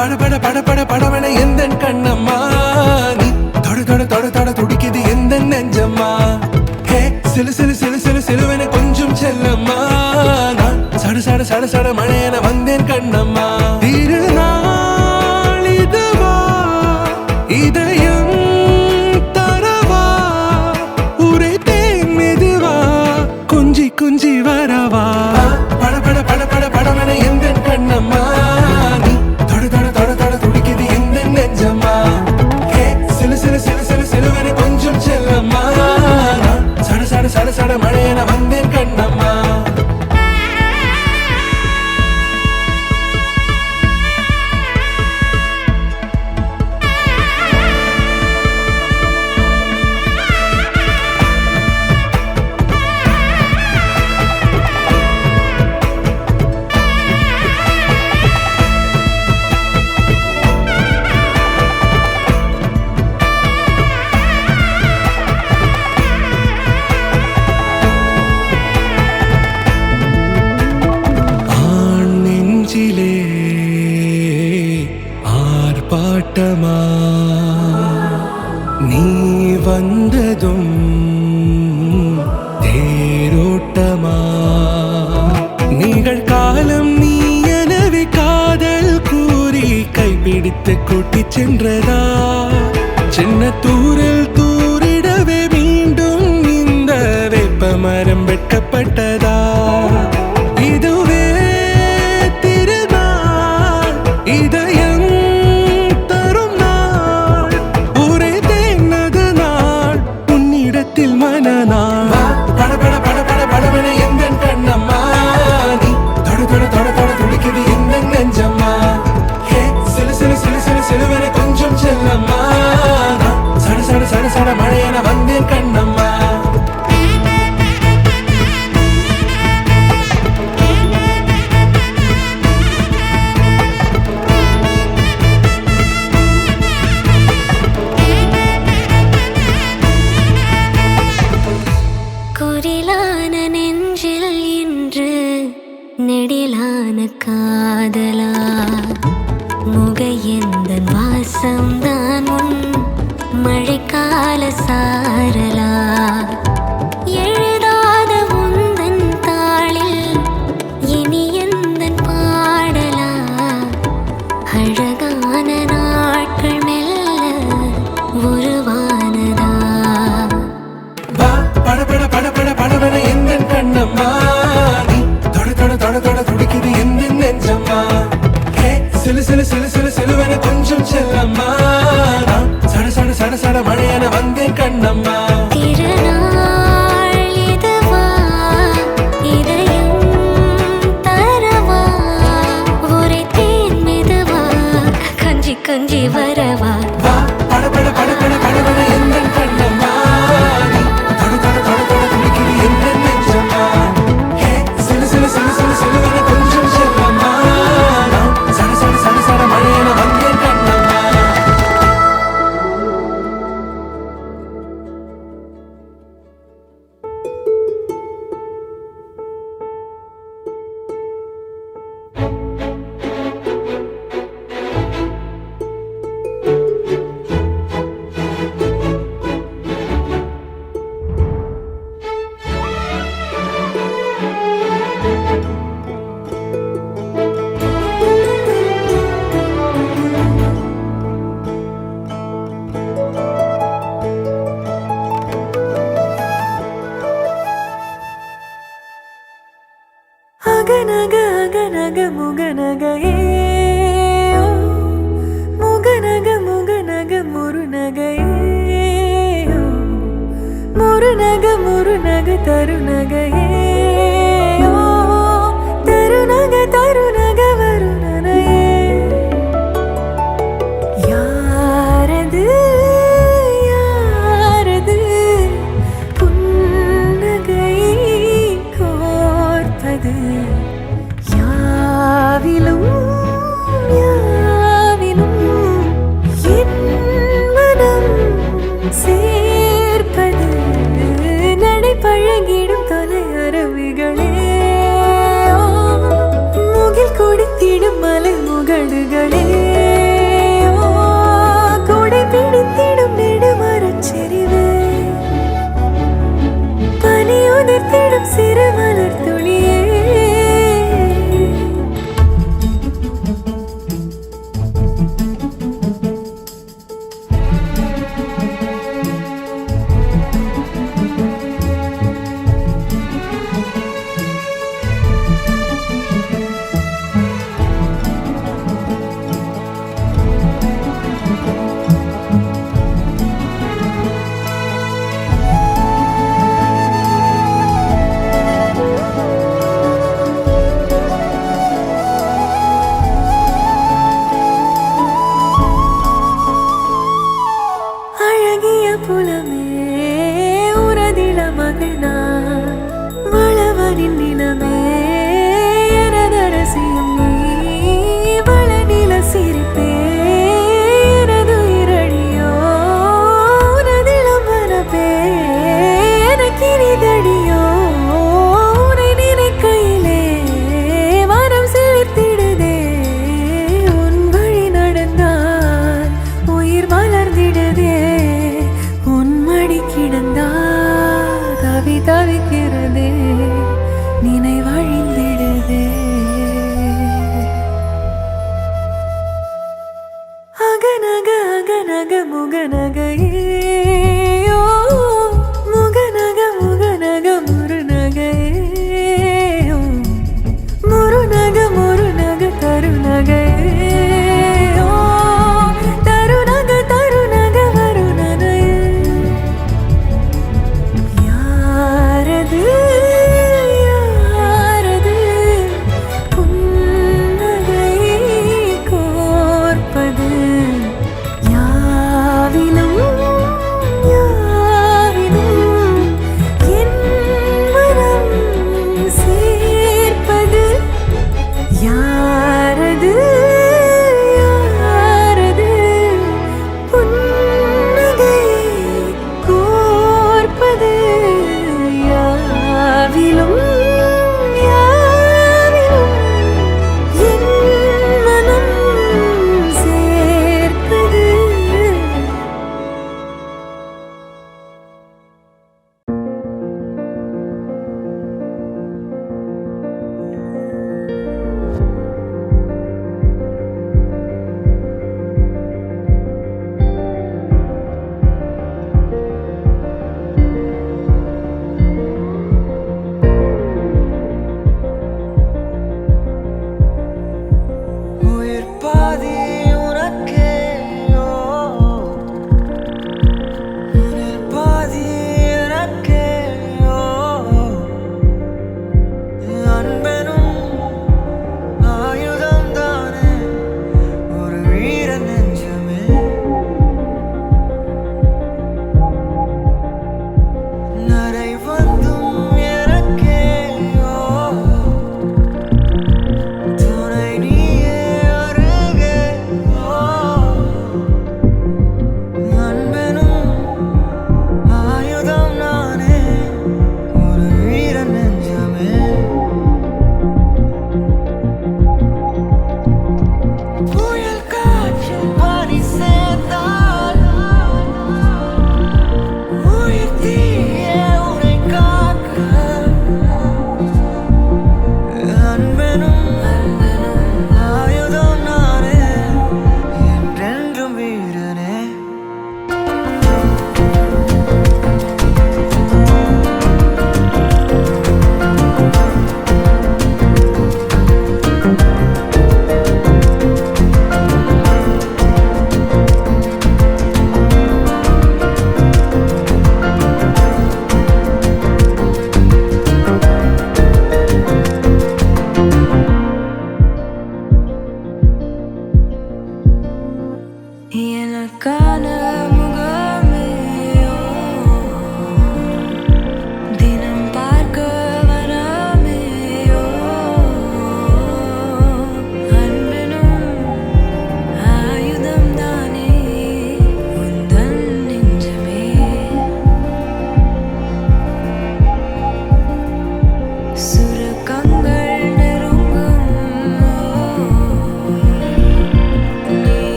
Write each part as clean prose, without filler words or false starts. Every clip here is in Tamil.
பட பட பட பட படவன எந்த கண்ணம்மா நீ தொட தொட தொட தொட துடிக்குது எந்த நெஞ்சம்மா ஹே சிலு சிலு சிலு சிலு சிலுவன கொஞ்சம் செல்லம்மா நான் சட சட சட சட மழையன வந்தேன் கண்ணம்மா திருநாள் இதுவா இதயம் தரவா உரைத்தேன் மெதுவா கொஞ்சி கொஞ்சி வரவா பட பட பட பட படவன எந்த கண்ணம்மா நீ தொட தொட தொட தொட துடிக்குது எந்த நெஞ்சம்மா ஹே சிலு சிலு சிலு சிலு சிலுவன கொஞ்சம் செல்லம்மா நான் சட சட சட சட மழையன வந்தேன் கண்ணம்மா ஆர்ப்பாட்டமா நீ வந்ததும் தேரோட்டமா நிகழ்காலம் நீ எனவே காதல் கூறி கைப்பிடித்து கூட்டிச் சென்றதா சின்ன தூரில் தூரிடவே மீண்டும் இந்த வேப்ப மரம் வெட்கப்பட்டதா இதுவே திருநாள் இதயம் தரும் நாள் உரைத்தேனது நாள் உன்னிடத்தில் மனநாள் பட பட பட பட படவன எந்த கண்ணம்மா நீ தொட தொட தொட தொட துடிக்குது எந்த நெஞ்சம்மா ஹே சிலு சிலு சிலு சிலு சிலுவன கொஞ்சம் செல்லம்மா நான் சட சட சட சட மழையன வந்தேன் கண்ணம்மா குரிலான நெஞ்சில் இன்று நெடிலான காதலா முகையெந்தன் வாசம்தான் உன் மழைக்கால சாரலா எழுதாத உந்தன் தாளில் இனி எந்தன் பாடலா அழகான நாட்கள் மெல்ல உருவானதா பட பட பட பட படவன எந்த கண்ணம்மா நீ தொட தொட தொட தொட துடிக்குது எந்த நெஞ்சம்மா ஹே சிலு சிலு சிலு சிலு சிலுவன கொஞ்சம் செல்லம்மா நான் சட சட சட சட மழையன வந்தேன் கண்ணம்மா திருநாள் இதுவா இதயம் தரவா உரைத்தேன் மெதுவா கொஞ்சி கொஞ்சி வரவா பட பட பட பட படவன எந்த கண்ணம்மா நீ தொட தொட தொட தொட துடிக்குது எந்த நெஞ்சம்மா ஹே சிலு சிலு சிலு சிலு சிலுவன கொஞ்சம் செல்லம்மா நான் சட சட சட சட மழையன வந்தேன் கண்ணம்மா அகநக அகநக முகநக ஏ முகநக முகநக முருநக ஏ முருநக முருநக தருநக ஏ தருநக தருநக வருணன யாரது யாரது புன்னகை கோர்ப்பது யாவிலும் யாவிலும் என் மனம் சேர்ப்பது நடை பழகிடும் தொலை சிந்தும் சிறு மலர் துளியே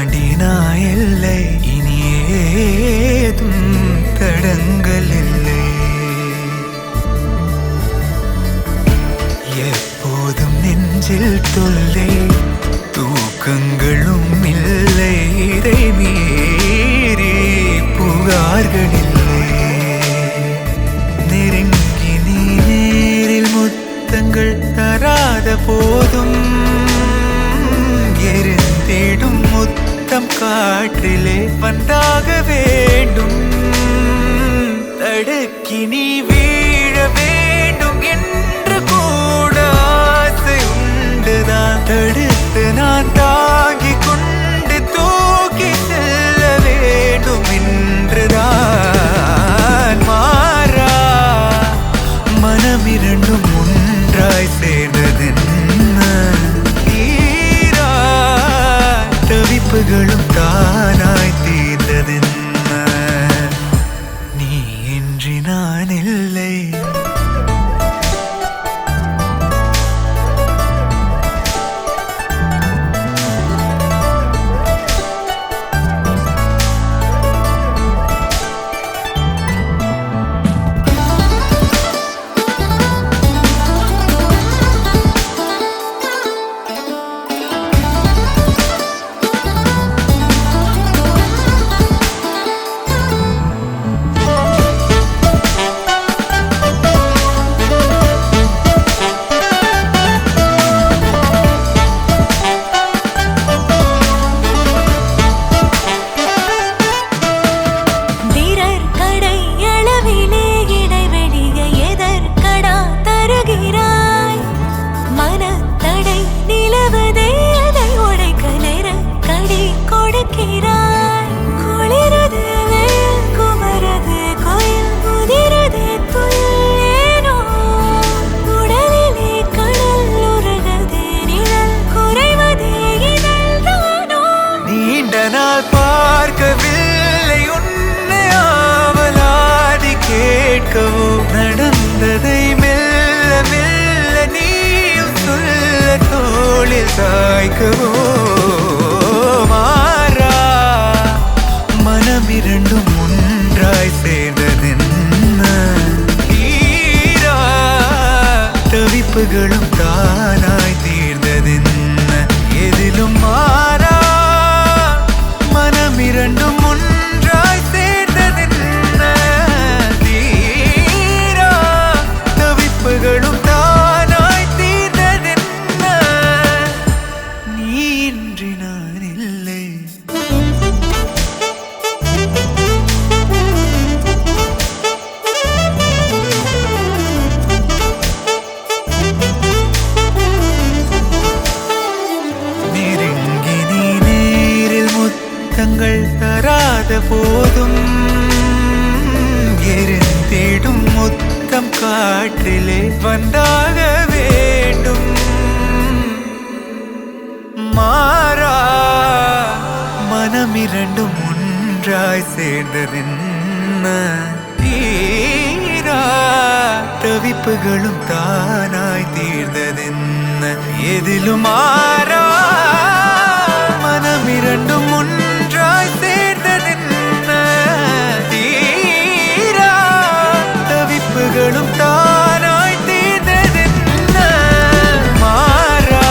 தாண்டினாய் எல்லை, இனி ஏதும் தடங்கள் இல்லை. எப்போதும் நெஞ்சில் தொல்லை, தூக்கங்களும் இல்லை. இதை மீறி புகார்கள் இல்லை. நெருங்கி நீ நேரில் முத்தங்கள் தராத போதும் எரிந்திடும் முத்தம் காற்றிலே வந்தாக வேண்டும். தடுக்கி நீ வீழ வேண்டும் என்று கூட ஆசை உண்டுதான். தடுத்து நான் தாங்கிக் கொண்டு தூக்கி செல்ல வேண்டும் என்றுதான். மாறா மனமிரண்டும் ஒன்றாய் சேர்ந்ததென்ன, தீரா தவிப்புகளும் தானாய் தீர்ந்ததென்ன. நீ இன்றி நான் இல்லை. பார்க்கவில்லை உன்னை ஆவலாதி கேட்கவோ, நடந்ததை மெல்ல மெல்ல நீயும் சொல்ல தோளில் சாய்க்கவோ. மாறா மனமிரண்டும் ஒன்றாய் சேர்ந்ததென்ன, தீரா தவிப்புகளும் தானாய் தீர்ந்ததென்ன. எதிலும் மாறா மனமிரண்டும் ஒன்றாய் சேர்ந்ததென்ன, தீரா தவிப்புகளும் தானாய் தீர்ந்ததென்ன. நீ இன்றி நான் இல்லை. நெருங்கி நீ நேரில் முத்தங்கள் தராத போதும் எரிந்திடும் முத்தம் காற்றிலே வந்தாக வேண்டும். மாறா மனமிரண்டும் ஒன்றாய் சேர்ந்ததென்ன, தீரா தவிப்புகளும் தானாய் தீர்ந்ததென்ன. எதிலும் மாறா மனமிரண்டும் ஒன்றாய் சேர்ந்ததென்ன, தீரா தவிப்புகளும் தானாய் தீர்ந்ததென்ன. மாறா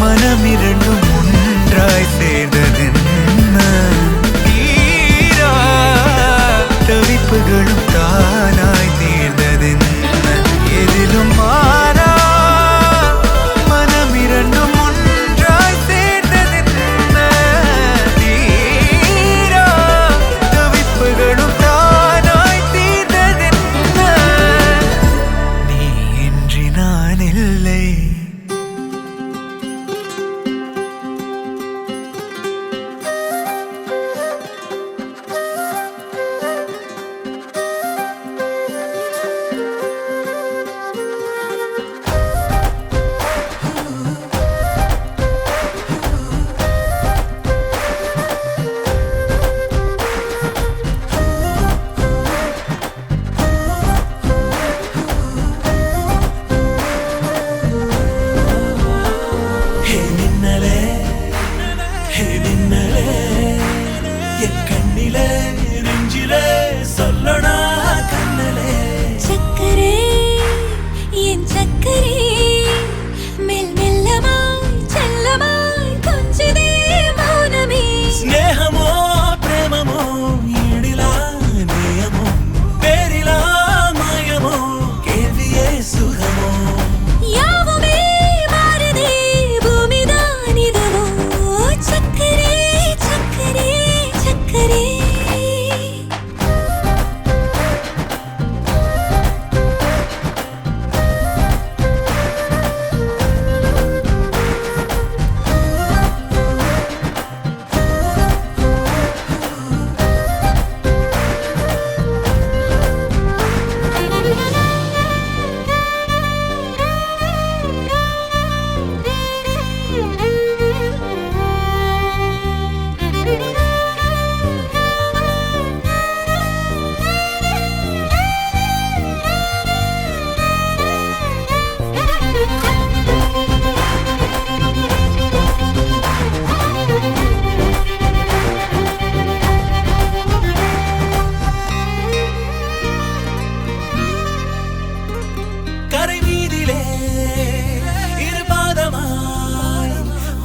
மனமிரண்டும் ஒன்றாய் சேர்ந்ததென்ன, தீரா தவிப்புகளும் தானாய் தீர்ந்ததென்ன. எதிலும் மாறா மனமிரண்டும்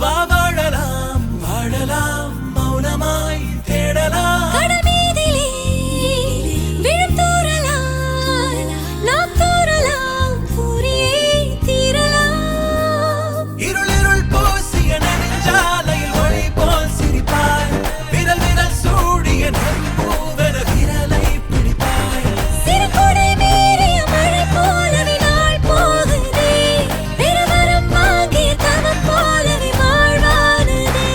வா வாழலாம் வாழலாம் மௌனமாய் தேடலாம் கடமீதிலே விழும் தூறலாம் நாம் தூறலாம் பூரியே தீரலாம் இருளிருள் பூசிய நெஞ்சாலையில் ஒளி போல் சிரிப்பாய் விரல் விரல் சூடிய நம்பூவன விரலை பிடிப்பாய் சிறுகொடை மீறிய மழை போலவே நாள் போகுதே பெருவரம் வாங்கிய தவம் போலவே வாழ்வானதே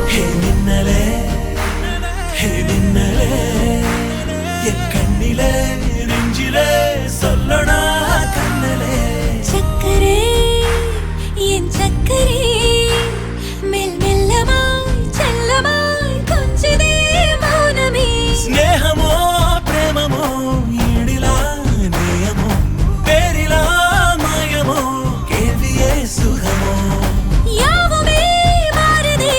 ஹே மின்னலே ஹே மின்னலே என் கண்ணிலே நெஞ்சிலே சொல்லடா கண்ணலே சக்கரே என் சக்கரே மெல் மெல்லமாய் செல்லமாய் கொஞ்சதே மௌனமே ஸ்நேகமோ பிரேமமோ ஈடிலா நேயமோ பேரிலா மாயமோ கேள்வியே சுகமோ யாவுமே மாறுதே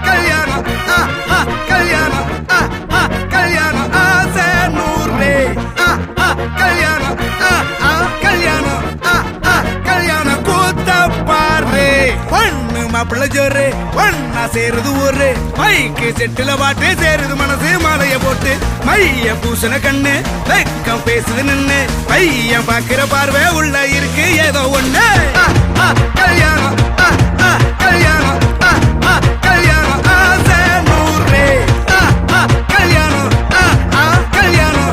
கல்யாணம் கல்யாணம் கல்யாணம் ஆசை நூறு கல்யாணம் கல்யாணம் கல்யாணம் கூத்த பாரு பொண்ணு மாப்பிள்ள ஜோரு ஒன்னா சேருது ஊரு மைக்கு செட்டுல பாட்டு சேருது மனசு மாலைய போட்டு மைய பூசண கண்ணு வெக்கம் பேசுது நின்னு பையன் பாக்குற பார்வை உள்ள இருக்கு ஏதோ ஒண்ணு கல்யாணம் கல்யாணம் கல்யாணம் ஆசை நூறு கல்யாணம் கல்யாணம்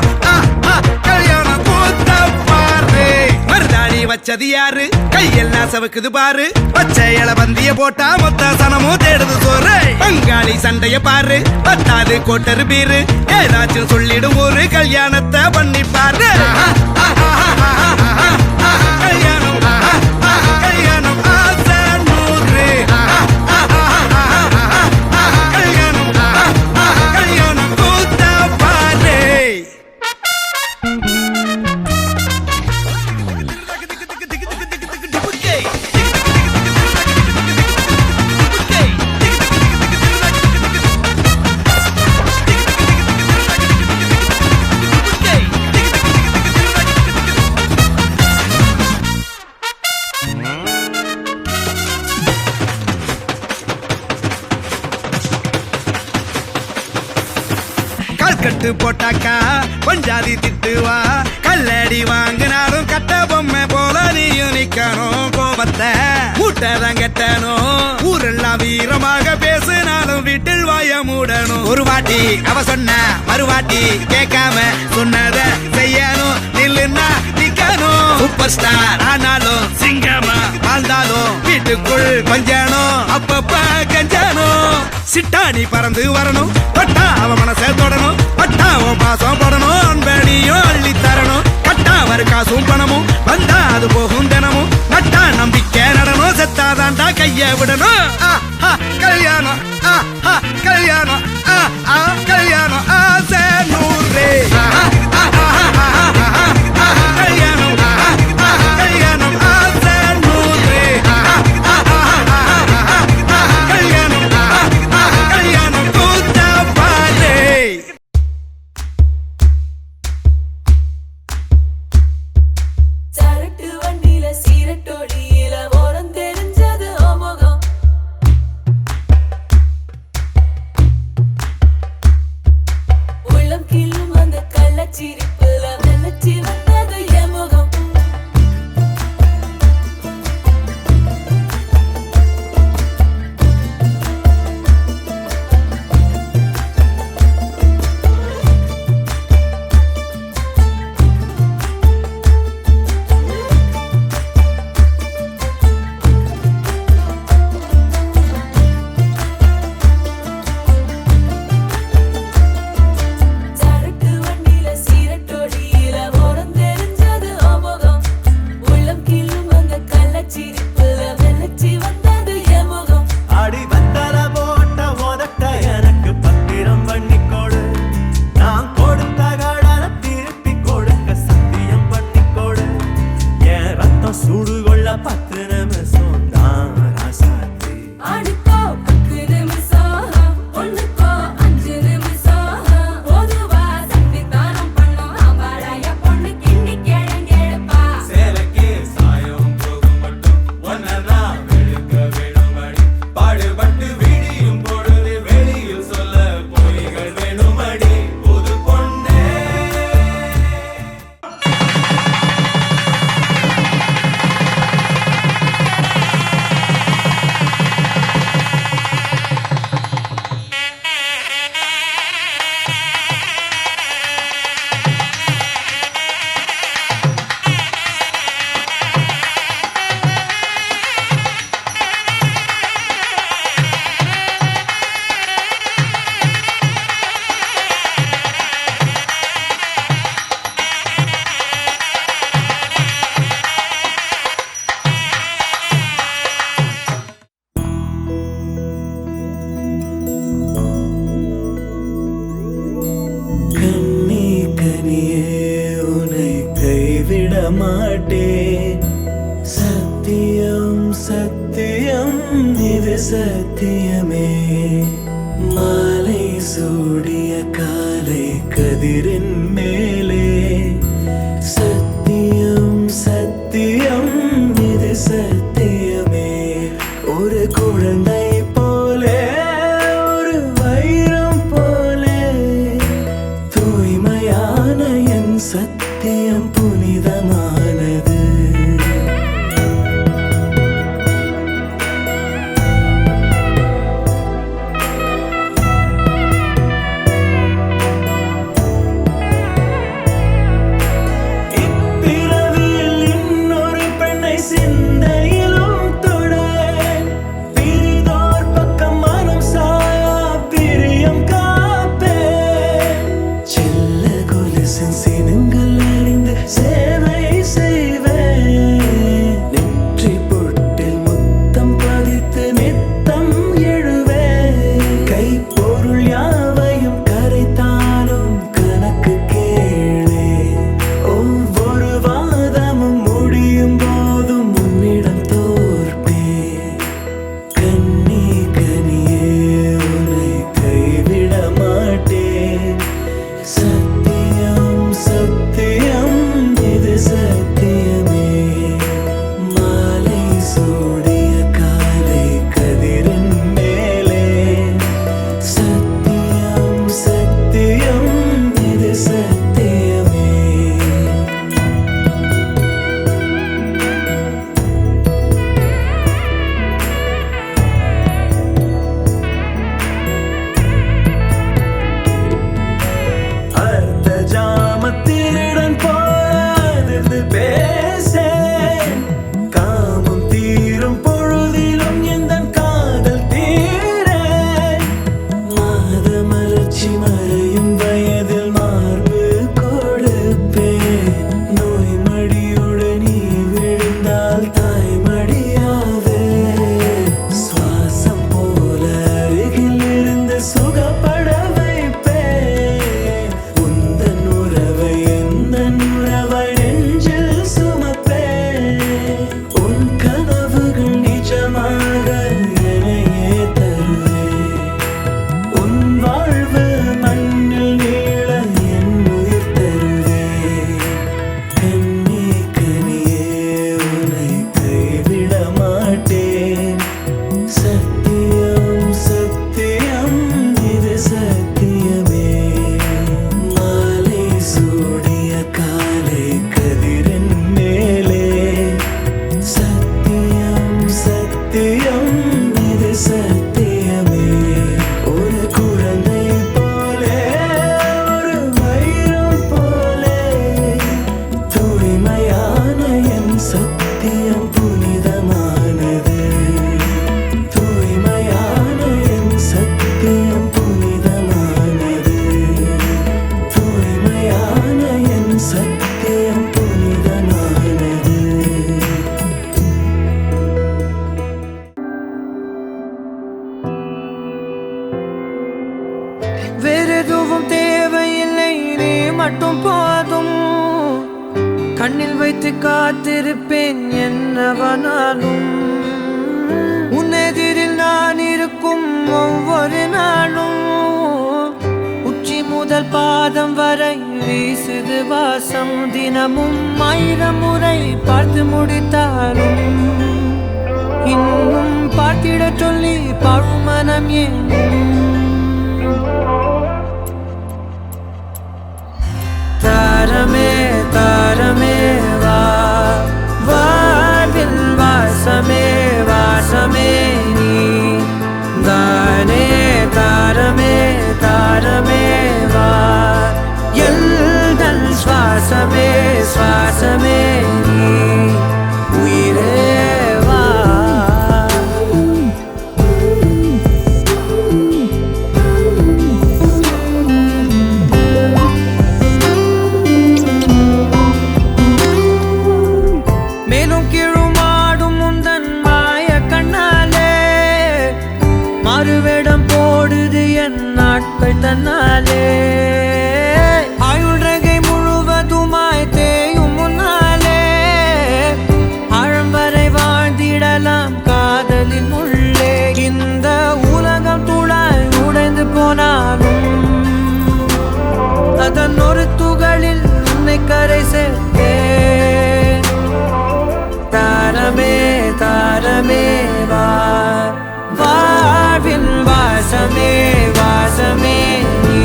கல்யாணம் கூத்த பாரு மருதாணி வச்சது யாரு கையெல்லாம் சவுக்குது பாரு பச்சை இல பந்திய போட்டா மொத்த சனமும் தேடுது சோறு பங்காளி சண்டைய பாரு பத்தாது கோட்டரு பீரு ஏதாச்சும் சொல்லிடும் ஒரு கல்யாணத்தை பண்ணி பாரு கல்யாணம் கல்யாணம் ஆசை நூறு கல்யாணம் கல்யாணம் கூத்த பாரு கட்டு போட்டாக்கா பஞ்சாதி திட்டுவா கல்லடி வாங்கினாலும் கட்ட பொம்மை போல நீயும் நிக்கணும் கோபத்தை மூட்டதான் கட்டணும் ஊரெல்லாம் வீரமாக பேசினாலும் வீட்டில் வாய மூடணும் ஒரு வாட்டி அவ சொன்ன மறுவாட்டி கேட்காம சொன்னத செய்யணும் நில்லுன்னா நிக்கணும் சூப்பர் ஸ்டார் ஆனாலும் சிங்கமா வாழ்ந்தாலும் வீட்டுக்குள் கொஞ்சணும் அப்பப்ப கஞ்சணும் சிட்டாணி பறந்து வரணும் பட்டா அவ மனசை தொடணும் பட்டா அவன் பாசம் படணும் அன்பனியும் அள்ளி தரணும் கட்டா வரு காசும் பணமும் வந்தா அது போகும் தினமும் நட்டா நம்பிக்கை நடணும் செத்தாதாண்டா கைய விடணும் கல்யாணம் கல்யாணம் கல்யாணம் ஆசை நூறு கல்யாணம் கல்யாணம் ஆசை நூறு கல்யாணம் கல்யாணம் கூத்த பாரு சரட்டு வண்டியில சீரட்டோடியில ஓரம் தெரிஞ்சது ஓமுகம் மாட்டேன் சத்தியம் சத்தியம் இது சத்தியமே மாலை சூடிய காலை கதிரின் மேலே சத்தியம் சத்தியம் இது சத்தியமே ஒரு குழந்தை போலே ஒரு வைரம் போலே தூய்மையான என் சத்தியம் புனிதமானது மட்டும் போதும் கண்ணில் வைத்து காத்திருப்பேன் என்னவனாலும் உன்னெதிரில் நான் இருக்கும் ஒவ்வொரு நாளும் உச்சி முதல் பாதம் வரை வீசுது வாசம் தினமும் 1000 முறை பார்த்து முடித்தாலும் இன்னும் பார்த்திட சொல்லி பழுமனம் ஏன் தாரமே தாரமே வா வாழ்வில் வாசமே வாசமே நீ தானே தாரமே தாரமே வா எல்தல் சுவாசமே சுவாசமே நீ உயிரே வா மாறுவேடம் போடுது என் நாட்கள் தன்னாலே ஆயுள் ரகை முழுவதுமாய் தேயும் முன்னாலே அதன் ஒரு துகளில் உன்னை கரை சேர்த்தேன். தாரமே தாரமே வா, வாழ்வின் வாசமே வாசமே நீ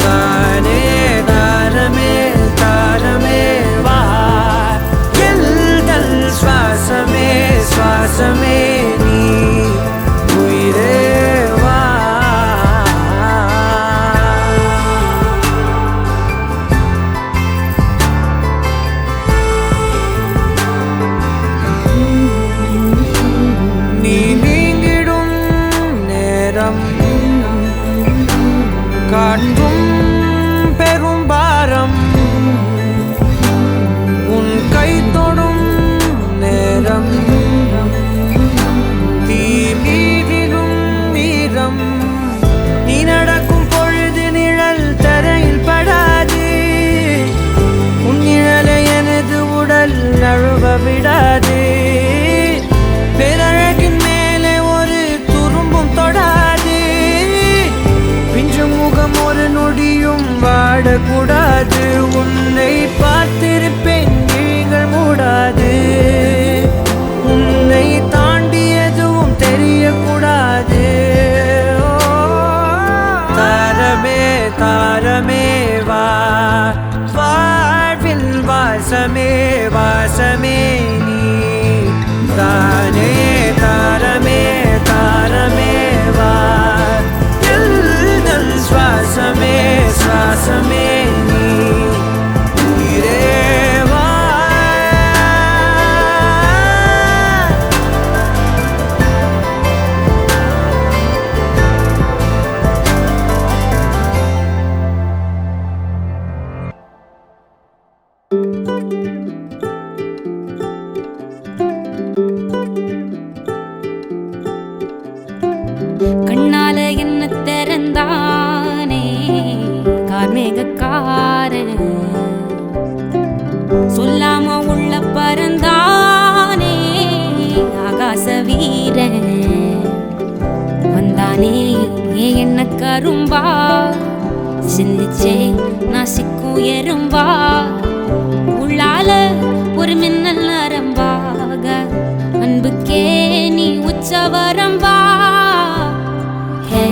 தானே. தாரமே தாரமே வா, எல்தல் சுவாசமே சுவாசமே நீ உயிரே வா. நீ நீங்கிடும் நேரம் காற்றும் பெரும் பாரம், உன் கை தொடும் நேரம் தீ மீதிடும் வீரம். நீ நடக்கும் பொழுது நிழல் தரையில் படாது, உன் நிழலை எனது உடல் நழுவ விடாது. பேரழகின் மேலே ஒரு துரும்பும் தொடாது, பிஞ்சு முகம் ஒரு நொடியும் வாடக்கூடாது. உன்னை பார்த்திருப்பேன் விழிகள் மூடாது, உன்னை தாண்டி எதுவும் தெரியக்கூடாது. தாரமே தாரமே வா, வாழ்வில் வாசமே வாசமே நீ தானே. தாரமே தாரமே வா, எல்தல் சுவாசமே சுவாசமே நீ உயிரே வா. கண்ணால என்ன திறந்தானே கார்மேகக்காரன், சொல்லாம உள்ள பறந்தானே ஆகாச வீரன். வந்தானே என்ன கரும்பா, சிந்திச்சே நான் சிக்கும் எறும்பா. உள்ளால ஒரு மின்னல் நரம்பாக, அன்புக்கே நீ உச்சவரம்பா. ஹே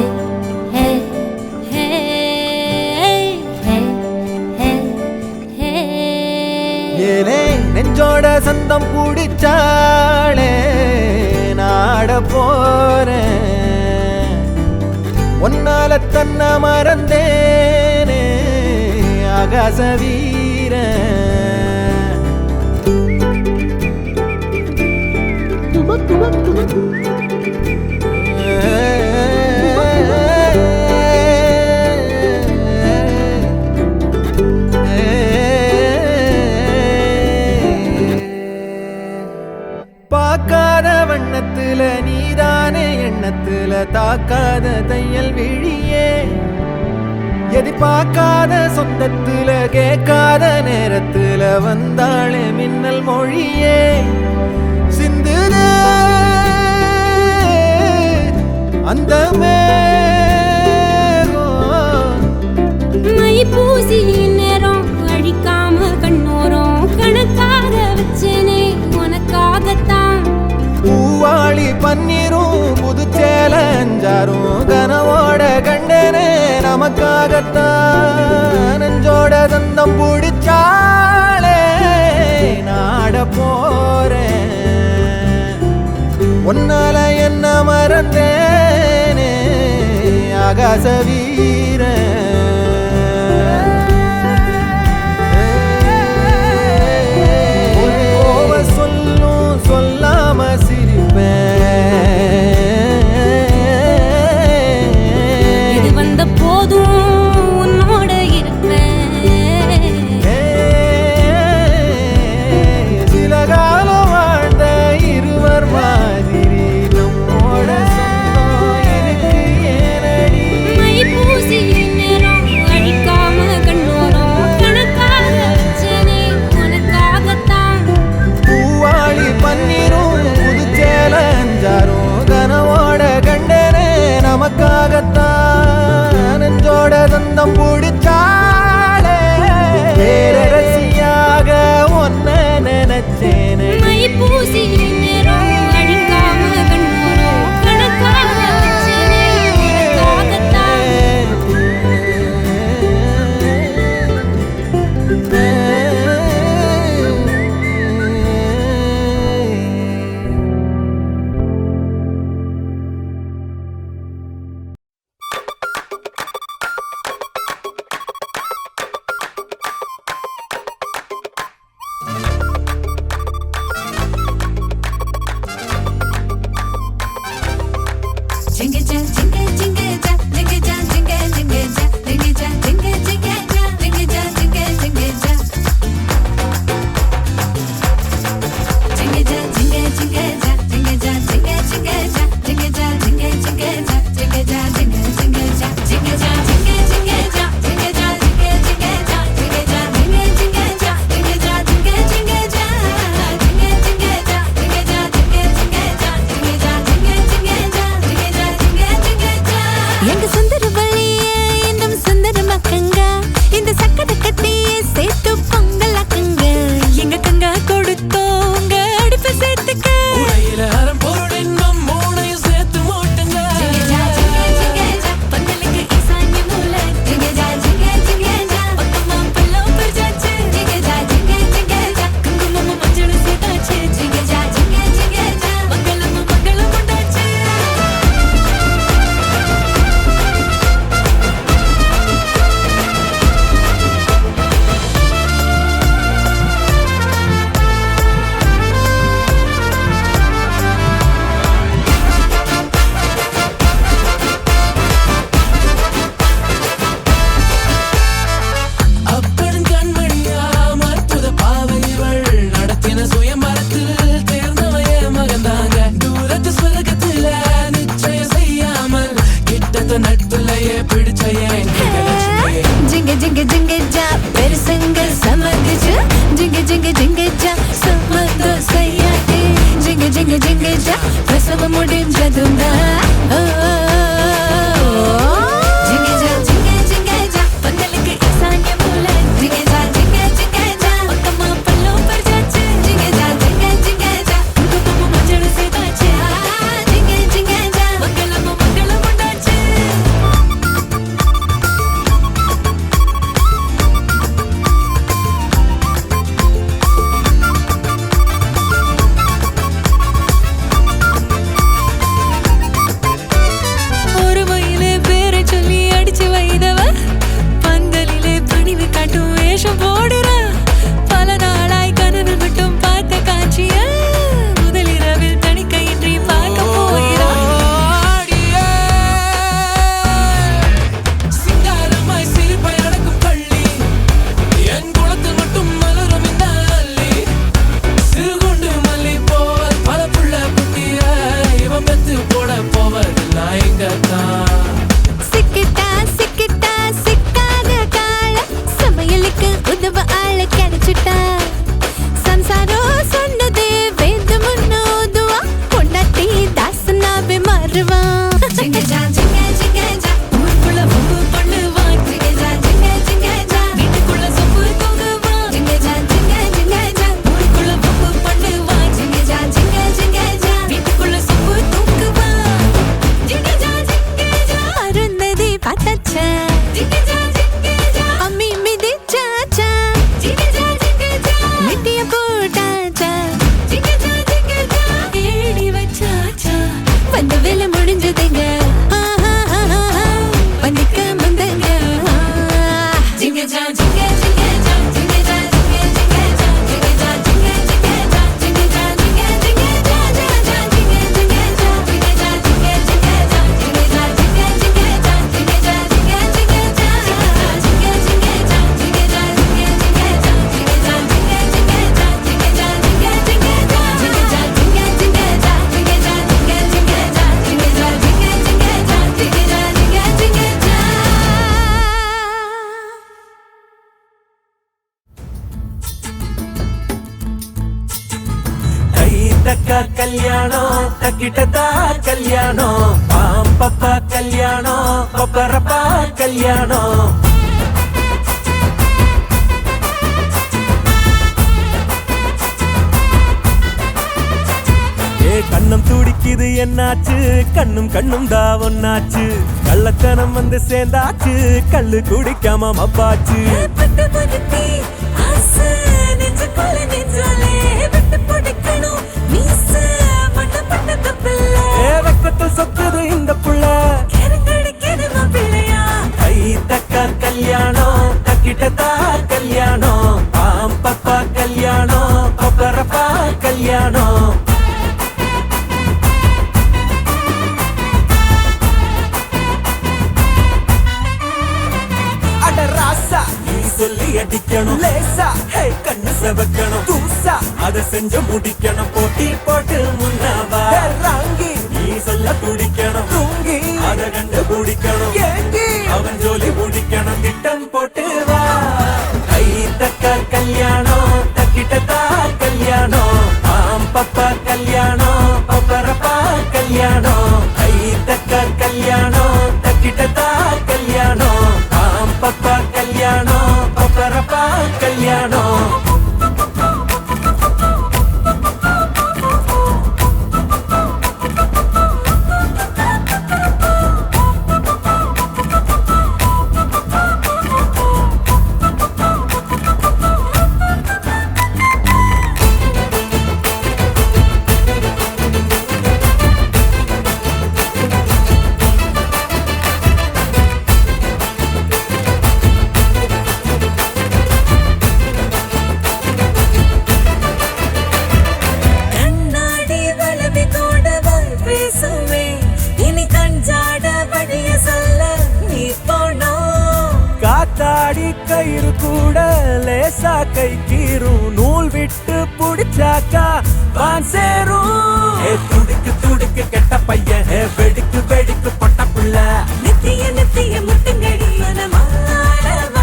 ஹே ஹே ஹே ஹே ஹே. ஏலே நெஞ்சோட சந்தம் பிடிச்சாளே நாட போறேன், ஒன்னால தன்னை மறந்தேனே ஆகாச வீரன். பார்க்காத வண்ணத்துல நீதானே எண்ணத்துல தாக்காத தையல் விழியே, எதிர்பார்க்காத சொந்தத்துல கேட்காத நேரத்துல வந்தாளே மின்னல் மொழியே. சிந்துதே அந்த மேகம் மை பூசி நேரம் அழிக்காம கண்ணோரம் கணக்காக வச்சேனே உனக்காகத்தான். பூவாளி பன்னீரும் புதுச்சேல அஞ்சாரும் கனவோட கண்டனே நமக்காகத்தான். நெஞ்சோட சந்தம் பிடிச்சாளே நாட போறேன், ஒன்னால என்ன மறந்தேனே ஆகாச வீரன். சொல்லும் சொல்லாம சிரிப்பேன், இது வந்த போதும் உன்னோட இருப்பேன். சில காலம் வாழ்ந்த இருவர் மாதிரி நம்மோட சொந்தம் இருக்கு ஏனடி. மை பூசி நேரம் அழிக்காம கண்ணோரம் கணக்காக வச்சேனே உனக்காகத்தான். பூவாளி பன்னீரும் புதுச்சேல அஞ்சாரும் கனவோட கண்டனே நமக்காகத்தான். நெஞ்சோட தந்தம் பிடிச்சா தக்கா கல்யாணம் தக்கிட்டதா கல்யாணம் பாம் பப்பா கல்யாணம் பப்பரப்பா கல்யாணம் கண்ணம் துடிக்குது என்னாச்சு கண்ணும் கண்ணும் தான் ஒன்னாச்சு கள்ளத்தனம் வந்து சேர்ந்தாச்சு கள்ளு குடிக்காம மப்பாச்சு வெக்கத்தில் சொக்குது இந்த புள்ள கை தக்கா கல்யாணம் தக்கிட்டதா கல்யாணம் பாம் பப்பா கல்யாணம் பப்பரப்பா கல்யாணம் சொல்லி அடிக்கணும் லேசா கண்ணு செவக்கணும் தூசா அத செஞ்சு முடிக்கணும் போட்டி போட்டு முன்னவா ராங்கி நீ சொல்ல துடிக்கணும் தூங்கி அத கண்டு பிடிக்கணும் ஏங்கி அவன் ஜோலி முடிக்கணும் திட்டம் போட்டு வா கை தக்க கல்யாணம் தக்கிட்டதா கல்யாணம் ஆம் பப்பா கல்யாணம் பப்பரப்பா கல்யாணம் கை தக்க கல்யாணம் தக்கிட்டதா கல்யாணம் ஆம் பப்பா கல்யாணம் பப்பரப்பா கல்யாணம் காத்தாடி கயிறு கூட லேசா கை கீரும் நூல் விட்டு புடிச்சாக்கா வான் சேரும் துடிக்கு துடிக்கு கெட்ட பையன் வெடிக்கு வெடிக்கு பொட்ட புள்ள நித்திய நித்திய முட்டுங்கடி மனமாளி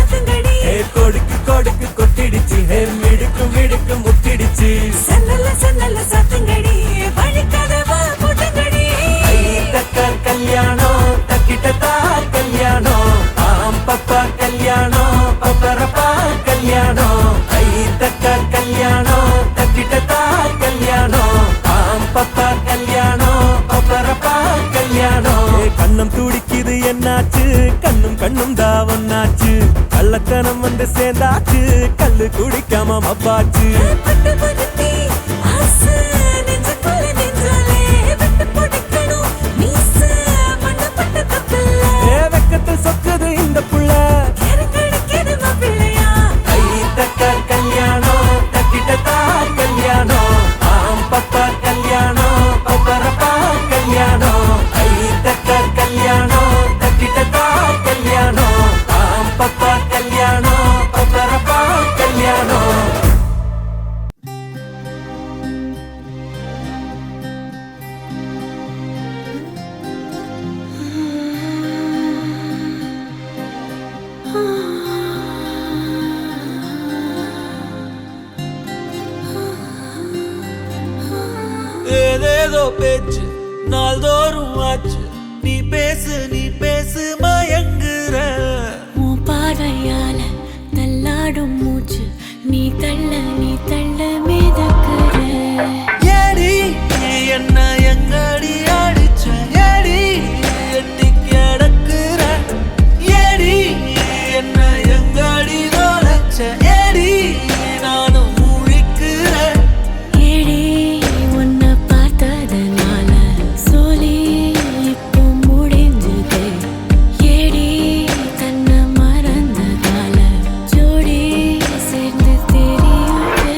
கொடுக்கு கொடுக்கு கொட்டிடுச்சு மிடுக்கு மிடுக்கு முட்டிடுச்சு சன்னல சன்னல சத்துங்கடி வழிக்கதவா போட்டுங்கடி தக்க கல்யாணம் தக்கிட்டதா கல்யாணம் ஆம் பப்பா கல்யாணம் பப்பரப்பா கல்யாணம் ஐ தக்க கல்யாணம் தக்கிட்டதா கல்யாணம் ஆம் பப்பா கல்யாணம் பப்பரப்பா கல்யாணம் கண்ணம் துடிக்குது என்னாச்சு கண்ணும் கண்ணும் தான் ஒன்னாச்சு கள்ளத்தனம் வந்து சேர்ந்தாச்சு கல்லு குடிக்காம மப்பாச்சு வெக்கத்தில் சொக்குது இந்த புள்ள கை தக்க கல்யாணம் தக்கிட்டதா கல்யாணம் ஆம் பப்பா கல்யாணம் பப்பரப்பா கல்யாணம் கை தக்க கல்யாணம் தக்கிட்டதா கல்யாணம் ஆம் பப்பா கல்யாணம் பப்பரப்பா கல்யாணம் ஏதேதோ பேச்சு நாள்தோறும் ஆச்சு நீ பேசு மயங்குற உன் பார்வையால தள்ளாடும் மூச்சு நீ தள்ள மிதக்குற ஏடி என்ன எங்கடி அடிச்ச ஏடி எட்டி கிடக்குற ஏடி என்ன எங்கடி நோலச்ச ஏடி நானும் முழிக்கிறேன் ஏடி உன்னை பார்த்ததனால சோலி இப்போ முடிஞ்சது ஏடி தன்னை மறந்ததால ஜோடி சேர்ந்து தெரியுது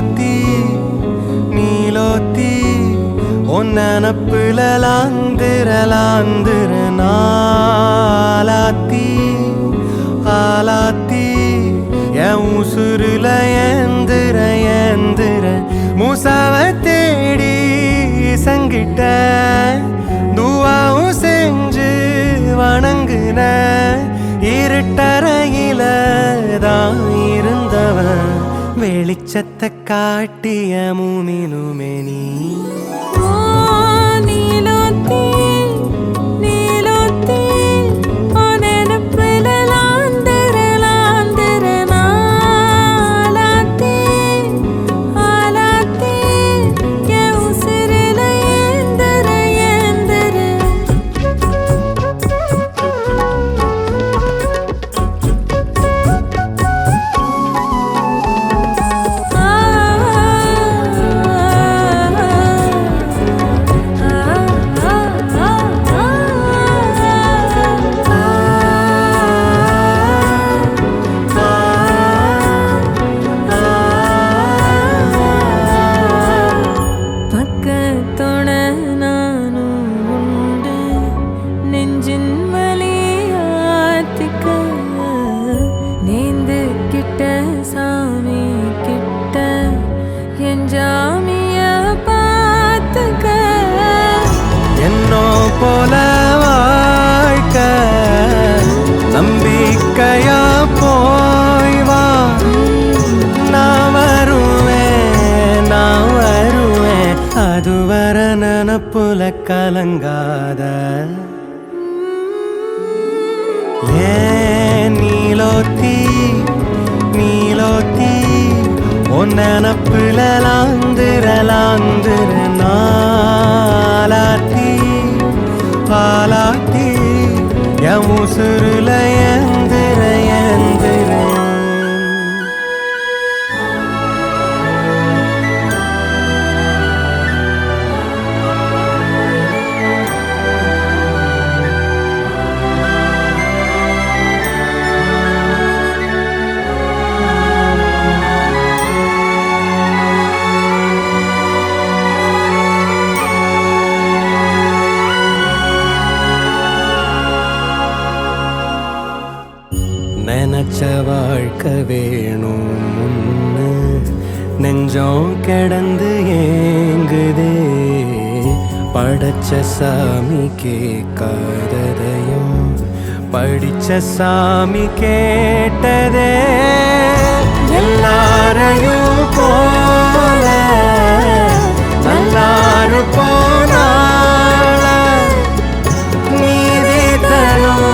நீலோத்தி நீலோத்தி உன் நினப்புல லாந்திர நாளாத்தி ஆலாத்தி என் உசுருல ஏந்திர மூசாவ தேடி சங்கிட்ட துவாவும் செஞ்சு வணங்குன இருட்டறையில தான் இருந்தவன் வெளிச்சத்தை காட்டிய மூமினுமே நீ நீலோத்தி நீலோத்தி உனனப்புல லாந்திர நாளாத்தி ஆலாத்தி என் உசுருல ஏந்திர பக்கத்தோட நானும் உண்டு நெஞ்சின் வலியாத்திக்க நேந்து கிட்ட சாமி கிட்ட என் ஜாமிய பார்த்துக்க என்னோ போல வாழ்க்கை நம்பிக்கையா போய் வா நான் வருவேன் அதுவர நினப்புல கலங்காத ஏன் நீலோத்தி நீலோத்தி உன் நினப்புல லாந்திர நாளாத்தி பாலாத்தி என் உசுருல ஏந்திர நினைச்ச வாழ்க்கை வேணும் முன்னு நெஞ்சம் கிடந்து ஏங்குதே படைச்ச சாமி கேட்காததையும் படிச்ச சாமி கேட்டதே எல்லாரையும் போல நல்லாரு போனால நீதி தரும்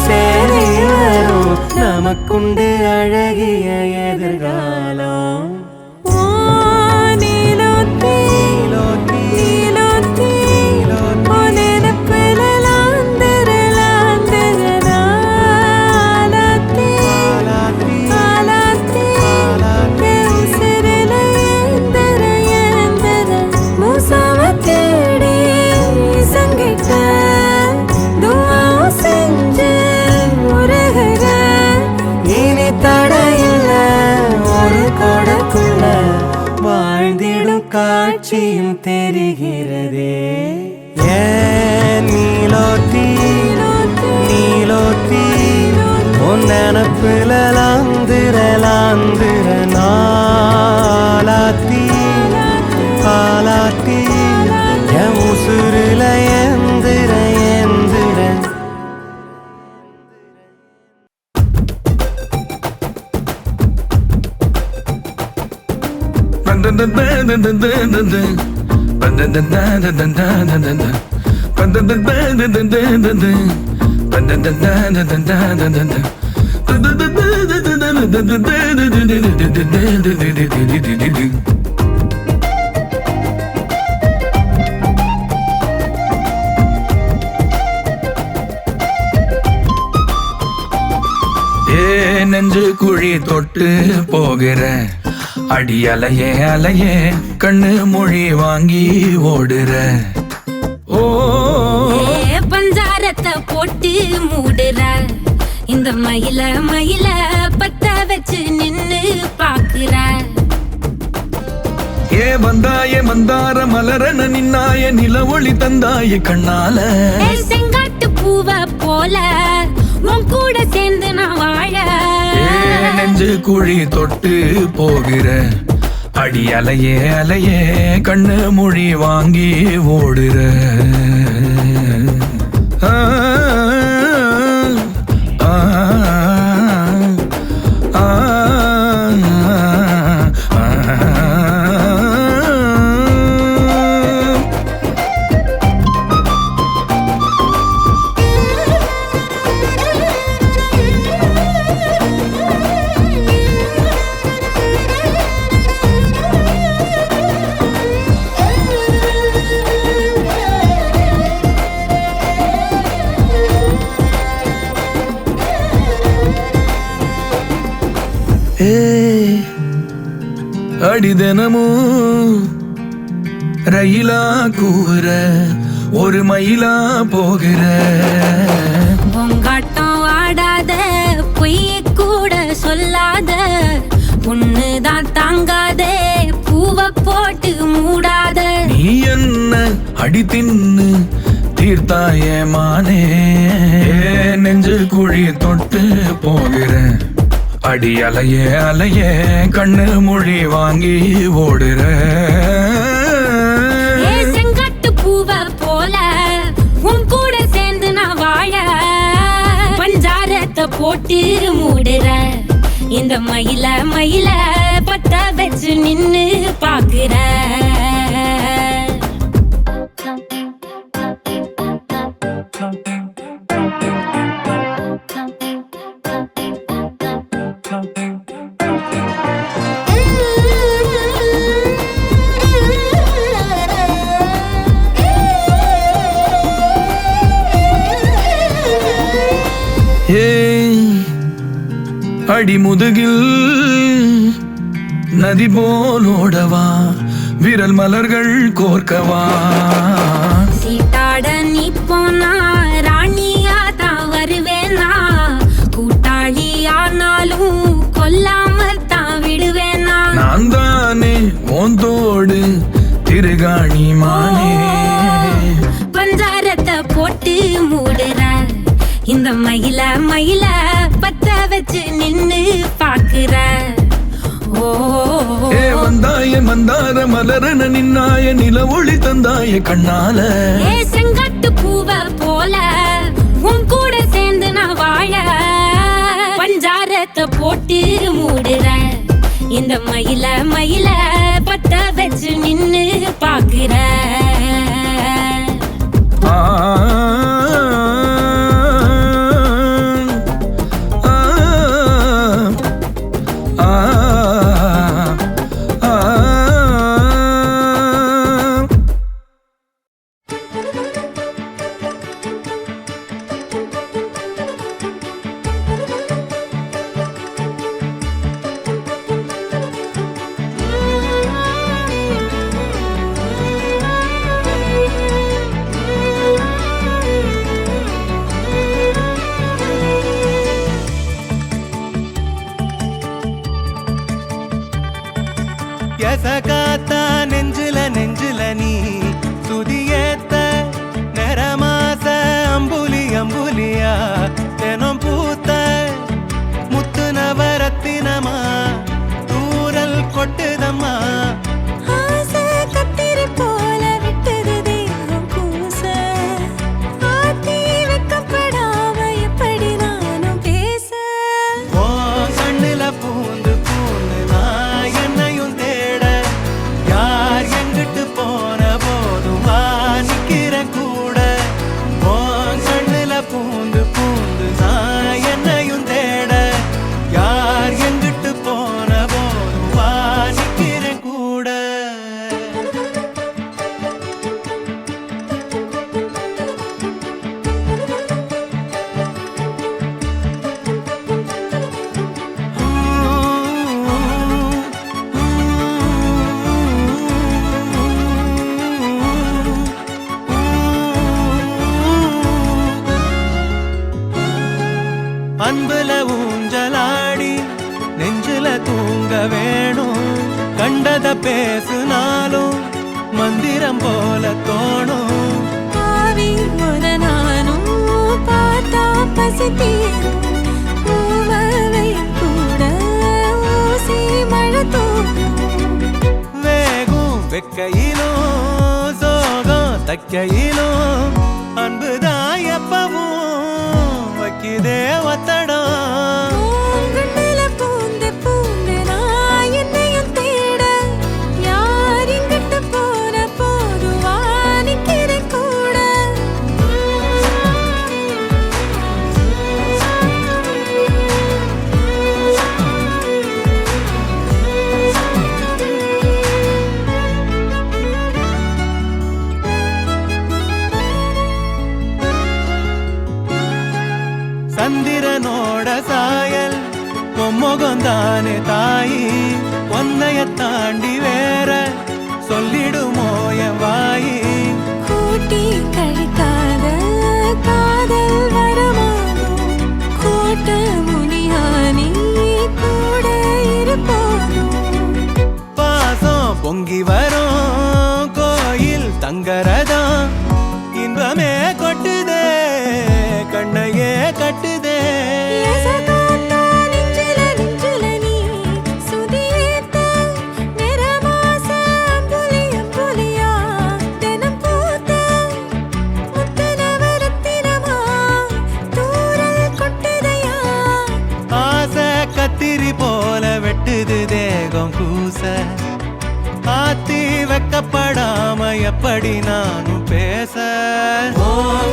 சரி வரும் நமக்குண்டு அழகிய எதிர்காலம் நீலோத்தி நீலோத்தி நீலோத்தி உனனப்புல லாந்திர நாளாத்தி ஆலாத்தி என் உசுருல ஏந்திர மூசாவ தேடி சங்கிட்ட துவாவும் செஞ்சு உருகுற இனி தடையில்ல ஒரு கொடக்குள்ள வாழ்ந்திடும் காட்சியும் தெரிகிறதே ஏன் நீலோத்தி நீலோத்தி உன் நினப்புல லாந்திர நாளாத்தி பாலாத்தி என் உசுருல ஏந்திர நெஞ்சு குழி தொட்டு போகிற அடி அலையே அலையே கண்ணு மொழி வாங்கி ஓடுற ஓ பஞ்சாரத்தை போட்டு மூடுற இந்த மயில பத்த வச்சு நின்னு பாக்குற ஏ வந்தாய மந்தார மலரன நின்னாய நில ஒளி தந்தாய கண்ணால செங்காட்டு பூவ போல உன் கூட சேர்ந்து நான் வாழ நெஞ்சு குழி தொட்டு போகிற அடி அலையே அலையே கண்ணு மொழி வாங்கி ஓடுற ஆ, ஆ, ஆ, அடி தினமும் ரயிலா கூற ஒரு மயிலா போகிற பொங்காட்டம் ஆடாத பொய்ய கூட சொல்லாத பொண்ணுதான் தாங்காத பூவ போட்டு மூடாத நீ என்ன அடி தின்னு தீர்த்தாய மானே நெஞ்சு குழி தொட்டு போகிற அடி அலையே அலையே கண்ணு மொழி வாங்கி ஓடுற செங்காட்டு பூவ போல உன் கூட சேர்ந்து நான் வாழ பஞ்சாரத்தை போட்டு மூடுற இந்த மயில மயில பத்த வச்சு நின்னு பாக்குற அடி முதுகில் நதி போலோடவா விரல் மலர்கள் கோர்க்கவா சீட்டாட நீ போனா ராணியா தான் வருவேனா கூட்டாளி ஆனாலும் கொல்லாம தான் விடுவேனா நான் தானே ஓந்தோடு திருகாணி மானே பஞ்சாரத்தை போட்டு மூடுற இந்த மயில மயில பத்த வச்சு நின்னு பாக்குற ஏ வந்தாய மந்தார மலரன நின்னாய நில ஒளி தந்தாய கண்ணால செங்காட்டு பூவ போல உன் கூட சேர்ந்து நான் வாழ பஞ்சாரத்தை போட்டு மூடுற இந்த மயில மயில பத்த வச்சு நின்னு பாக்குற எசகாத்தா நெஞ்சில நெஞ்சில நீ சுதியேத்த நிறமாச அம்புலி அம்புலியா தினம் பூத்த முத்து நவரத்தினமா தூரல் கொட்டுதம்மா பூந்து பூந்து நான் என்னையும் தேட யார் எங்கிட்டு போன போ கண்டத பேசுனாலும் மந்திரம் போல தோணும். ஆவி ஒரு நானும் பார்த்தா பசி தீரும். பூவவை கூட ஊசி மழை தூக்கும். வேகும் வெக்கையிலும் சோகம் தக்கையிலும் அன்புதான் எப்பவும் வைக்குதே ஒத்தடம். பூங்குழல பூந்து பூந்து நான் என்னையும் தேட யார் இங்கிட்டு போன போதுவா நிக்கிறேன் கூட. சந்திரனோட சாயல் பொம்மொகந்தானே தாயி, ஒன்னைய தாண்டி வேற சொல்லிடுமோ என் வாயி. கூட்டி கழிக்காத காதல் வரமானோம். கோட்ட முனியானி கூட இருப்போம். பாசம் பொங்கி வரும் கோயில் தங்கரதம், இன்பமே கொட்டுதே கண்ணையே கட்டுதே. எசகாத்தா நெஞ்சில நெஞ்சில நீ சுதியேத்த நிறமாச அம்புலி அம்புலியா தினம் பூத்த முத்தனவரத்தினமா தூரல் கொட்டுதையா. ஆசை கத்திரி போல வெட்டுது தேகம் கூச, ஆத்தி வெக்கப்படாம எப்படி நானும் பேச.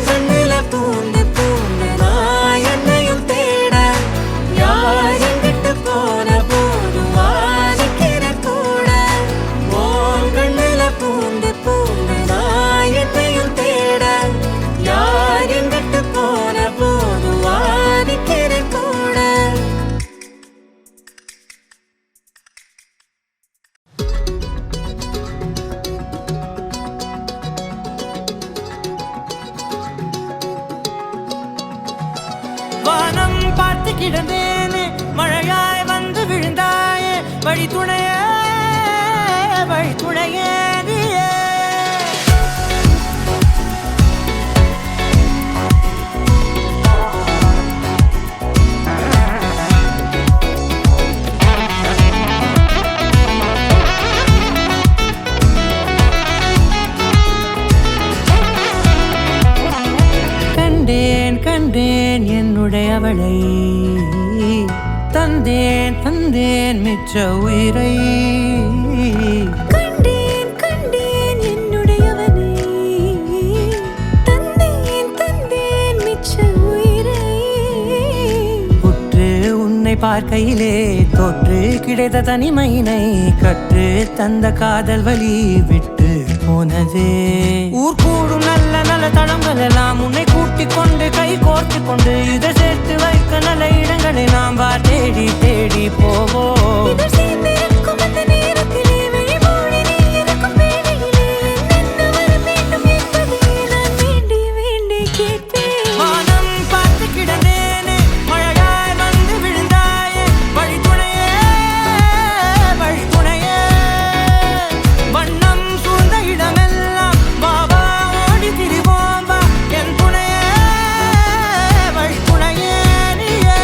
கண்ணுல பூந்து பூந்து நான் என்னையும் தேட யார் எங்கிட்டு போன போதுவா நிக்கிறேன் கூட. கண்ணுல பூந்து பூந்து நான் என்னையும் தேட யார் எங்கிட்டு போன போதுவா நிக்கிறேன் கூட. வானம் பார்த்து கிடந்தேனே, மழையாய் வந்து விழுந்தாயே, வழி துணையே நீயே. கண்டேன் கண்டேன் என்னுடையவளை, தந்தேன் தந்தேன் மிச்ச உயிரை. கண்டேன் கண்டேன் என்னுடையவனை, தந்தேன் தந்தேன் மிச்ச உயிரை. உற்று உன்னை பார்க்கையிலே தொற்று கிடைத்த தனிமையினை கற்று தந்த காதல் வழி விட்டு போனதே. ஊர் கூடும் நல்ல நல்ல தளங்கள் எல்லாம் உன்னை கூட்டிக் கொண்டு கை கோர்த்து கொண்டு இதை சேர்த்து வைக்க நல்ல இடங்களை நாம் வா தேடி தேடி போவோம். இதழ் சேர்ந்திருக்கும் அந்த நேரத்திலே விழிமூடி நீ இருக்கும் வேளையிலே என்னென்ன வர வேண்டும் என்பதை நான் வேண்டி வேண்டி கேட்பேன். வானம் பார்த்து கிடந்தேனே, மழையாய் வந்து விழுந்தாயே, வழி துணையே வண்ணம் சூழ்ந்த இடமெல்லாம் பாபா ஓடி திரிவோம் வா என் துணையே வழி துணையே நீயே.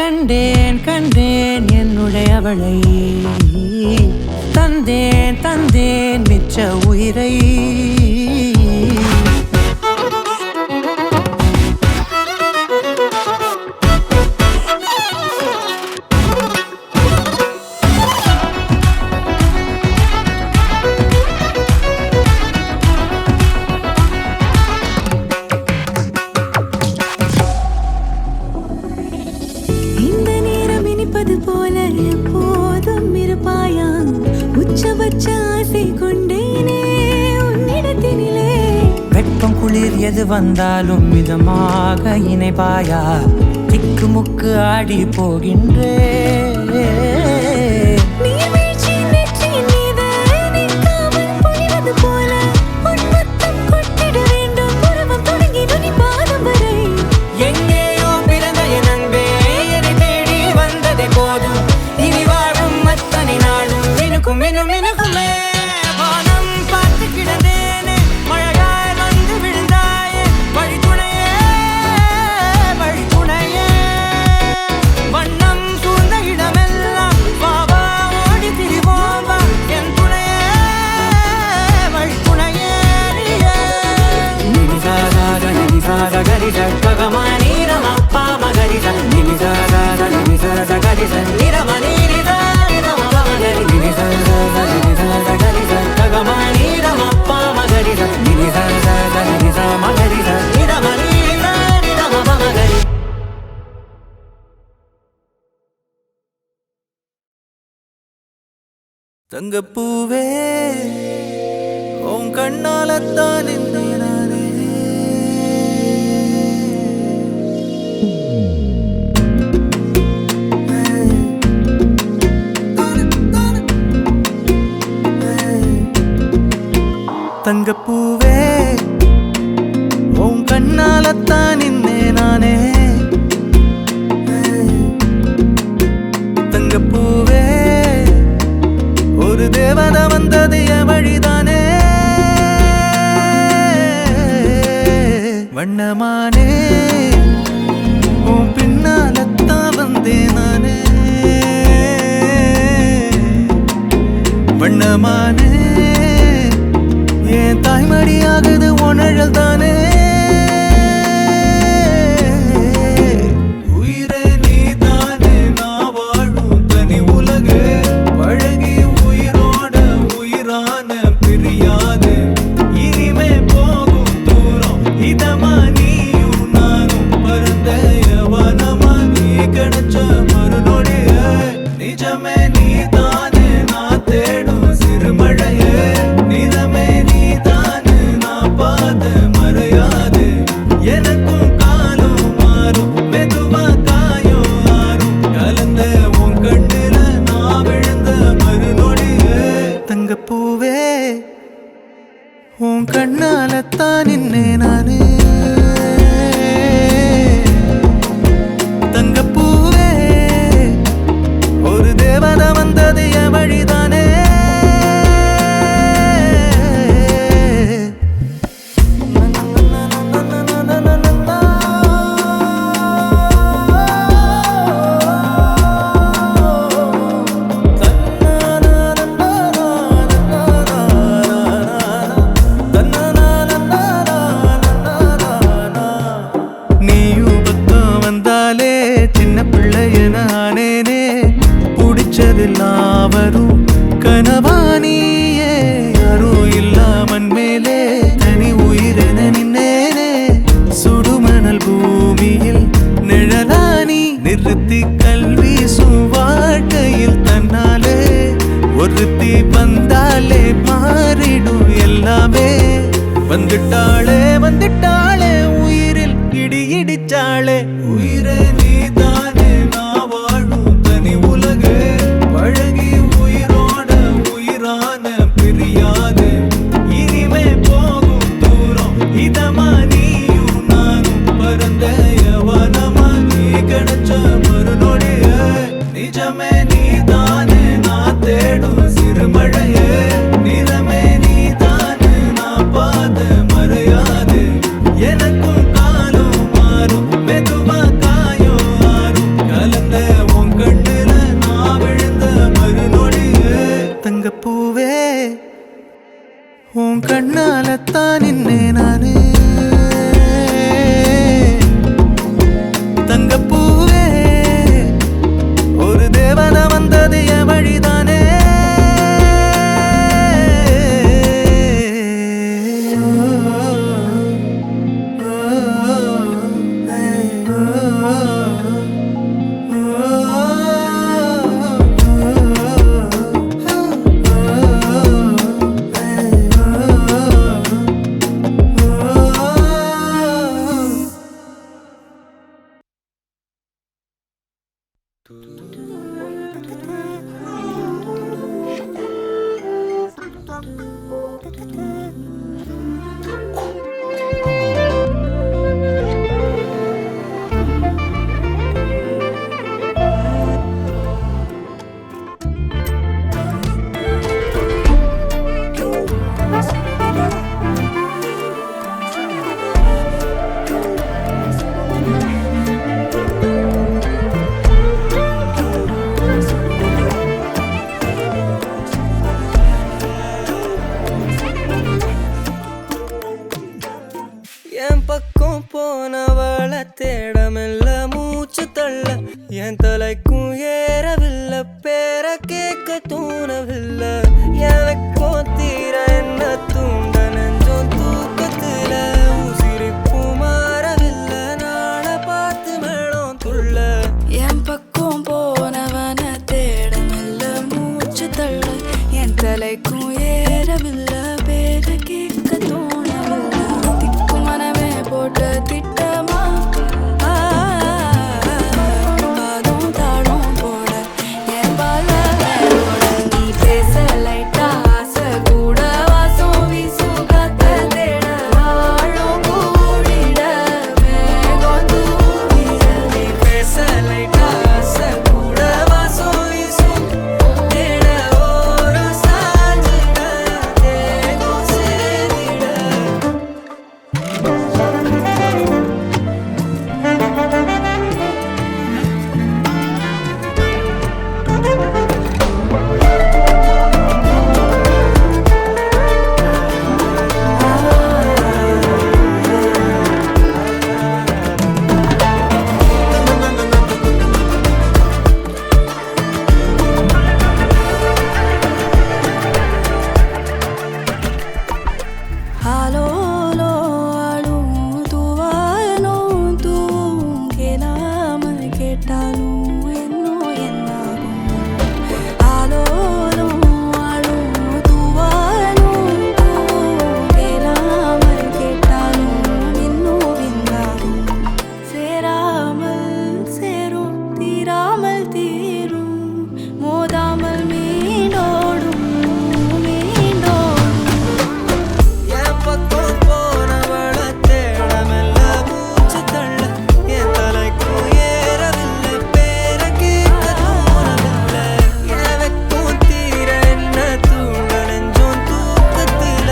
கண்டேன் கண்டேன் என்னுடையவளை, தந்தேன் தந்தேன் மிச்ச உயிரை. இந்த நேரம் இனிப்பது போல எப்போதும் இருப்பாயா. உச்சபட்ச ஆசை கொண்டேனே உன்னிடத்தினிலே. வெப்பம் குளிர் எது வந்தாலும் மிதமாக இணைப்பாயா, திக்கு முக்கு ஆடி போகின்றே. நீர்வீழ்ச்சி நெற்றியின் மீது நிற்காமல் பொழிவது போல உன் முத்தம் கொட்டிட வேண்டும். ஒரு గరి స గమ ని ర మ ప మ గరి స ని ని స స స ని స స గరి స ని ర మ ని ని స ని ర మ ప మ గరి ని ని స స స ని స స గరి స గమ ని ర మ ప మ గరి స ని ని స స స ని స మ గరి స ని ర మ ని ని స ని ర మ ప మ గరి தங்கப்பூவே உன் கண்ணாலத்தான் நானே தங்கப்பூவே உன் கண்ணாலத்தான் நானே தங்கப்பூவே ஒரு தேவத வந்தது என் வழிதானே வண்ணமானே உன் பின்னாலத்தான் வந்தேன் நானே வண்ணமானே என் தாய்மடியாகுது உணழல் தானே உயிரே நீ தானே நான் வாழும் தனி உலகு பழகி உயிரோட உயிரான பிரியாது இனிமே போகும் தூரம் இதமா நீயும் நானும் பரந்த யவனமா நீ கிடைச்ச மறுநொடிய நிஜமே நீ தானே நான் தேடும் சிறுமழையே நிறமே நீ தானே நான் பார்த்த மறையாது எனக்கும் காலம் மாறும் மெதுவா காயம் ஆறும் கலந்த உன் கண்ணுல நான் விழுந்த மறுநொடியே தங்கப்பூவே உன் கண்ணாலத்தான் நின்னே நானே தங்கப்பூவே ஒரு தேவதை வந்தது என் வழிதானே நீயும் பக்கம் வந்தாலே சின்ன பிள்ளைய நானேனே பிடிச்சதெல்லாம் வரும் கனவானியே யாரும் இல்லாமன் மேலே தனி உயிரென நின்னேனே சுடுமணல் பூமியில் நிழலானி நிறுத்தி கல்வி வாழ்க்கையில் தன்னாலே ஒருத்தி வந்தாலே மாறிடும் எல்லாமே வந்துட்டாளே வந்துட்டாளே உயிரில் இடி இடிச்சாளே உயிரே நீ தானே நான் வாழும் தனி உலகு பழகி உயிரோட உயிரான பிரியாது இனிமே போகும் தூரம் இதமா நீயும் நானும் பரந்த யவனமா நீ கிடைச்ச மறுநொடிய நிஜமே நீ தானே நான் தேடும் சிறுமழையே நிறமே நீ தானே நான் பார்த்த மறையாது எனக்கும் காலம் மாறும் மெதுவா காயம் ஆறும் கலந்த உன் கண்ணுல நான் விழுந்த மறுநொடியே தங்கப்பூவே உன் கண்ணாலத்தான் நின்னே நானே என் பக்கம் போனவள தேடமெல்ல மூச்சு தள்ள என் தலைக்கும் ஏறவில்லை பேர கேட்க தோணவில்லை எனக்கும் தீர என்ன தூண்ட நெஞ்சம் தூக்கத்துல உசிரிப்பு மாறவில்லை நாள பார்த்து மேளம் துள்ள என் பக்கம் போனவன தேடமெல்ல மூச்சு தள்ள என் தலைக்கும் ஏறவில்லை பேர கேட்க தோணவில்லை திக்கு மனமே போட்ட திட்டமா பாதம் தாளம் போட என் பால நீ பேச லைட்டா ஆசை கூட வாசம் வீசும் காத்த தேட ஆழம் கூடிட மேகம் தூவிட நீ பேச லைட்டா ஆசை கூட வாசம் வீசும் தேட ஓரம் சாஞ்சிட தேகம் சேர்ந்திட ஆலோலோ ஆளும் தூவாயனும் தூவும் கேளாமல் கேட்டாலும் இன்னும் என்னாகும் ஆலோலோ ஆளும் தூவாயனும் தூவும் கேளாமல் கேட்டாலும் இன்னும் என்னாகும் சேராமல் சேரும் தீராமல் தீரும் மோதாமல் மீண்டோடும் மீண்டோடும் என் பக்கம் போனவள தேடமெல்ல மூச்சு தள்ள என் தலைக்கும் ஏறவில்லை பேர கேட்க தோணவில்லை எனக்கும் தீர என்ன தூண்ட நெஞ்சம் தூக்கத்தில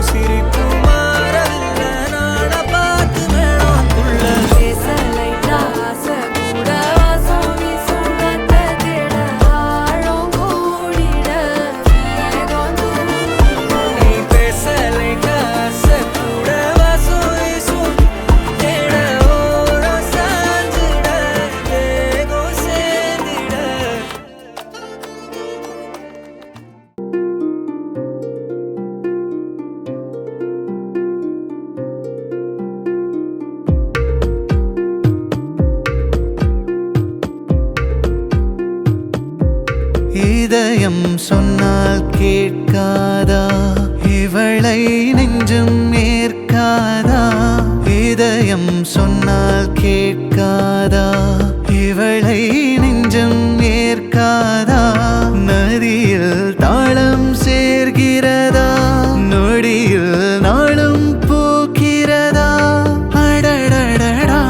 சிரிப்பு மாறவில்லை நாட பார்த்து மேளம் துள்ள பேச லைட்டா ஆசை கூட வாசம் வீசும் காத்த தேட ஆழம் கூடிட மேகம் தூவிட நீ பேச லைட்டா ஆசை கூட வாசம் வீசும் தேட ஓரம் சாஞ்சிட தேகம் சேர்ந்திட இதயம் சொன்னால் கேட்காதா இவளை நெஞ்சம் ஏற்காதா இதயம் சொன்னால் கேட்காதா இவளை நெஞ்சம் ஏற்காதா நதியில் தாளம் சேர்கிறதா நொடியில் நாளும் பூக்கிறதா அடடடடா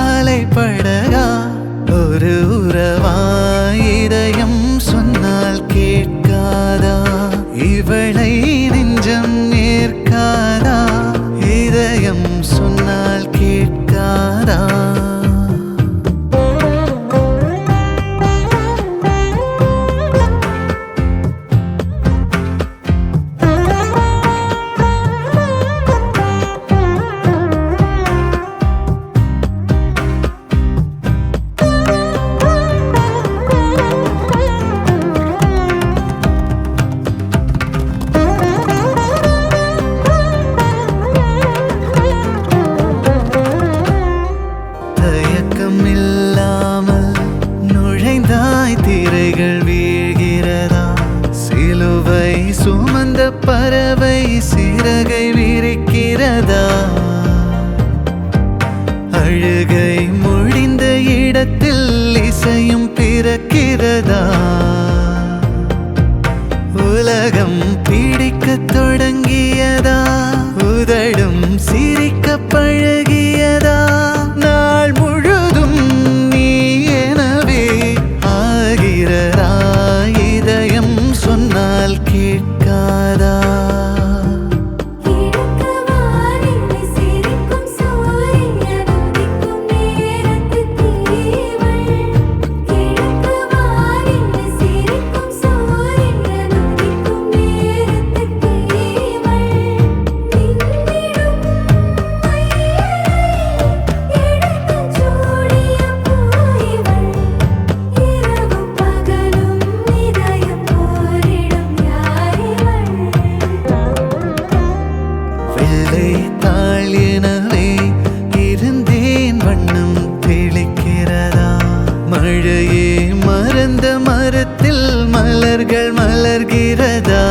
அலைப்படகா ஒரு உறவா இதயம் சொன்னால் கேட்காதா இவளை நெஞ்சம் ஏற்காதா இதயம் சொன்னால் கேட்காதா தயக்கம் இல்லாமல் நுழைந்தாய் திரைகள் வீழ்கிறதா சிலுவை சுமந்த பறவை சிறகை விரிக்கிறதா அழுகை முடிந்த இடத்தில் இசையும் பிறக்கிறதா உலகம் பிடிக்கத் தொடங்கியதா உதடும் சிரிக்க பழகியதா நாள் முழுதும் நீ எனவே ஆகிறதா இதயம் சொன்னால் கேட்காதா கிழக்கு வானில் சிரிக்கும் சூரியன் உதிக்கும் நேரத்து தீவள் கிழக்கு வானில் சிரிக்கும் சூரியன் உதிக்கும் நேரத்து தீவள் மின்னிடும் மரத்தில் மலர்கள் மலர்கிறதா